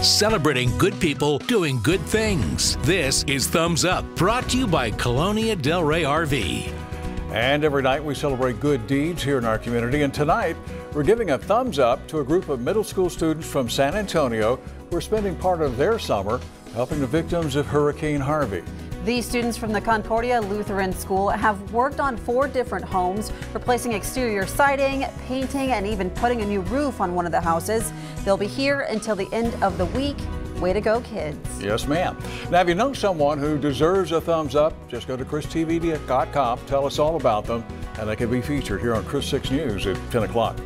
celebrating good people doing good things. This is Thumbs Up, brought to you by Colonia Del Rey RV. And every night we celebrate good deeds here in our community. And tonight we're giving a thumbs up to a group of middle school students from San Antonio who are spending part of their summer helping the victims of Hurricane Harvey. These students from the Concordia Lutheran School have worked on 4 different homes, replacing exterior siding, painting, and even putting a new roof on one of the houses. They'll be here until the end of the week. Way to go, kids. Yes, ma'am. Now, if you know someone who deserves a thumbs up, just go to christv.com, tell us all about them, and they can be featured here on Chris 6 News at 10 o'clock.